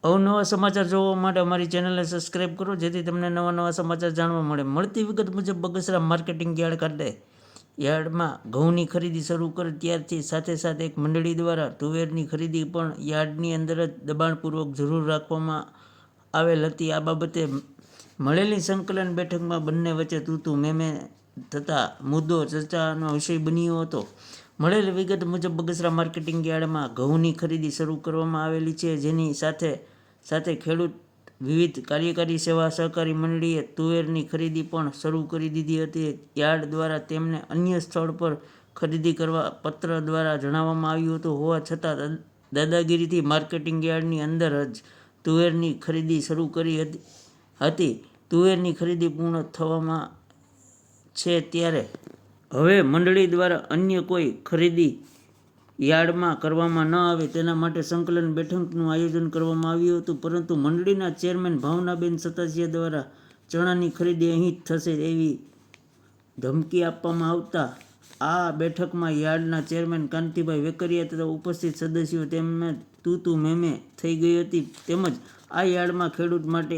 અવનવા સમાચાર જોવા માટે અમારી ચેનલને સબસ્ક્રાઈબ કરો, જેથી તમને નવા નવા સમાચાર જાણવા મળે. મળતી વિગત મુજબ બગસરા માર્કેટિંગ યાર્ડ ખાતે યાર્ડમાં ઘઉંની ખરીદી શરૂ કરી ત્યારથી સાથે એક મંડળી દ્વારા તુવેરની ખરીદી પણ યાર્ડની અંદર જ દબાણપૂર્વક જરૂર રાખવામાં આવેલ હતી. આ બાબતે મળેલી સંકલન બેઠકમાં બંને વચ્ચે તૂતું મેમે થતા મુદ્દો ચર્ચાનો વિષય બન્યો હતો. મળેલી વિગત મુજબ બગસરા માર્કેટિંગ યાર્ડમાં ઘઉંની ખરીદી શરૂ કરવામાં આવેલી છે, જેની સાથે ખેડૂત વિવિધ કાર્યકારી સેવા સહકારી મંડળીએ તુવેરની ખરીદી પણ શરૂ કરી દીધી હતી. યાર્ડ દ્વારા તેમને અન્ય સ્થળ પર ખરીદી કરવા પત્ર દ્વારા જણાવવામાં આવ્યું હતું. હોવા છતાં દાદાગીરીથી માર્કેટિંગ યાર્ડની અંદર જ તુવેરની ખરીદી શરૂ કરી હતી. તુવેરની ખરીદી પૂર્ણ થવામાં છે ત્યારે હવે મંડળી દ્વારા અન્ય કોઈ ખરીદી યાર્ડમાં કરવામાં ન આવે તેના માટે સંકલન બેઠકનું આયોજન કરવામાં આવ્યું હતું, પરંતુ મંડળીના ચેરમેન ભાવનાબેન સતાસિયા દ્વારા ચણાની ખરીદી અહીં જ થશે એવી ધમકી આપવામાં આવતા આ બેઠકમાં યાર્ડના ચેરમેન કાંતિભાઈ વેકરિયા તથા ઉપસ્થિત સદસ્યો તેમજ તૂતું મેમે થઈ ગઈ હતી. તેમજ આ યાર્ડમાં ખેડૂત માટે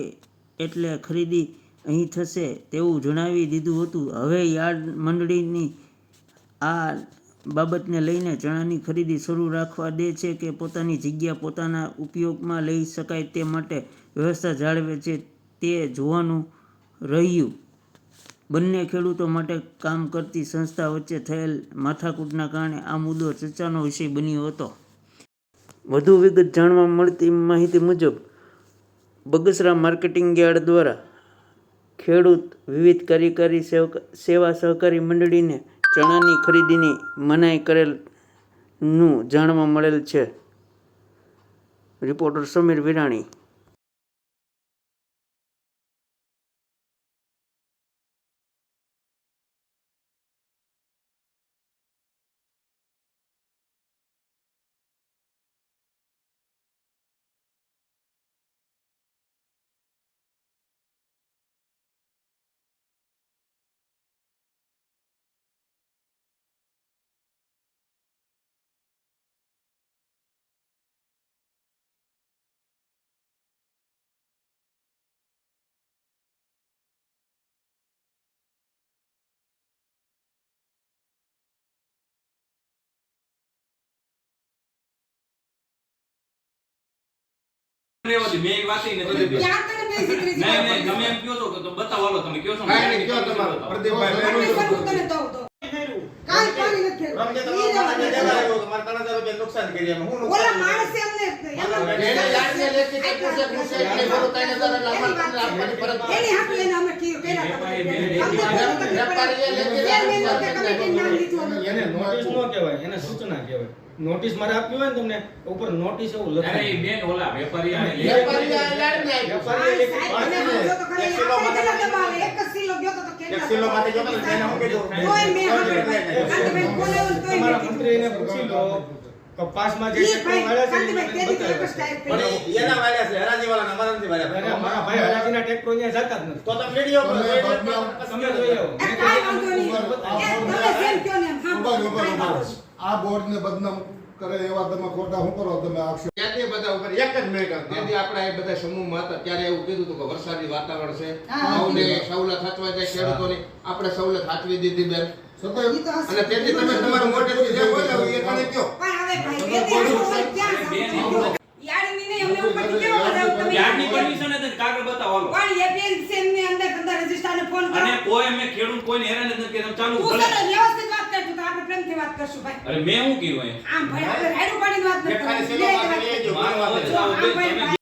એટલે ખરીદી અહીં થશે તેવું જણાવી દીધું હતું. હવે યાર્ડ મંડળીની આ બાબતને લઈને ચણાની ખરીદી શરૂ રાખવા દે છે કે પોતાની જગ્યા પોતાના ઉપયોગમાં લઈ શકાય તે માટે વ્યવસ્થા જાળવે છે તે જોવાનું રહ્યું. બંને ખેડૂતો માટે કામ કરતી સંસ્થા વચ્ચે થયેલ માથાકૂટના કારણે આ મુદ્દો ચર્ચાનો વિષય બન્યો હતો. વધુ વિગત જાણવા મળતી માહિતી મુજબ બગસરા માર્કેટિંગ યાર્ડ દ્વારા ખેડૂત વિવિધ કાર્યકારી સેવા સહકારી મંડળીને ચણાની ખરીદીની મનાઈ કરેલનું જાણવા મળેલ છે. રિપોર્ટર સમીર વિરાણી. મેં એક વાત કહી ને તો ક્યાં તને બેસી નહીં ગમે એમ કયો છો તો બતાવો હાલો તમે કયો છો કાઈ કયો તમારો પ્રદીપભાઈ તને દઉં કાઈ પાણી નથી ખેડું તમારે 3000 રૂપિયા નુકસાન કરી અમે હું ઓલા માણસ એમને એને યાદને લેખી કે પૂછે એટલે બોલો 3000 આપવાની ફરજ એની હાથ લઈને અમે કર્યા વેપારીએ લેખી એને નોટિસ નો કહેવાય, એને સૂચના કહેવાય. નોટિસ મારે આપવી હોય ને તમને ઉપર નોટિસ એવું લખાય. અરે બેન ઓલા વેપારી યાદ ને વેપારી એક કિલો માટે એક કિલો ગયો તો કે એક કિલો માટે જો તેને હું કીધું કોઈ મે કાંતિભાઈ કોલે ઓલ તોય તમારા મંત્રીને પૂછી લો કપાસમાં જે ટ્રેક્ટર વાળા છે પણ એના વાળા છે હરાજી વાળા અમારા નથી વાળા અમારા ભાઈ હરાજીના ટ્રેક્ટર અહીંયા જતા જ નથી. તો તમે વિડિયો પર તમે જોયો કાઈ વાંધો નહીં તમે જેમ કયો ને હા આ બોર્ડ ને બદનામ કરે એવા તમે ખોટા હું કરો તમે આક્ષેપ ત્યાંથી બધા ઉપર એક જ મિનિટ ત્યાંથી આપણે એ બધા સમૂહમાં હતા ત્યારે એવું કીધું હતું કે વરસાદી વાતાવરણ છે સૌને સવલત હાચવા જાય ખેડૂતોની આપણે સવલત હાચવી દીધી બેન અને તેથી તમે તમારું મોટેથી જે બોલ્યા એ તમે કયો પણ હવે ભાઈ ક્યાં યાર્ડની નહીં અમને ઉપરથી કેવો બતાવો તમે યાર્ડની પરમિશન હતી કાગળ બતાવો હાલો પણ એ બેન સેમ ની અંદર રજિસ્ટરને ફોન કરો અને કોઈ મે ખેડૂત કોઈને હેરાન નથી કે ચાલુ ભલે વ્યવસ્થિત વાત કરજો તો આપણે પ્રેમથી વાત કરશું ભાઈ. અરે મે હું કીધું આમ ભાઈ આપણે રાયડું પાડીને વાત નથી કરવાની.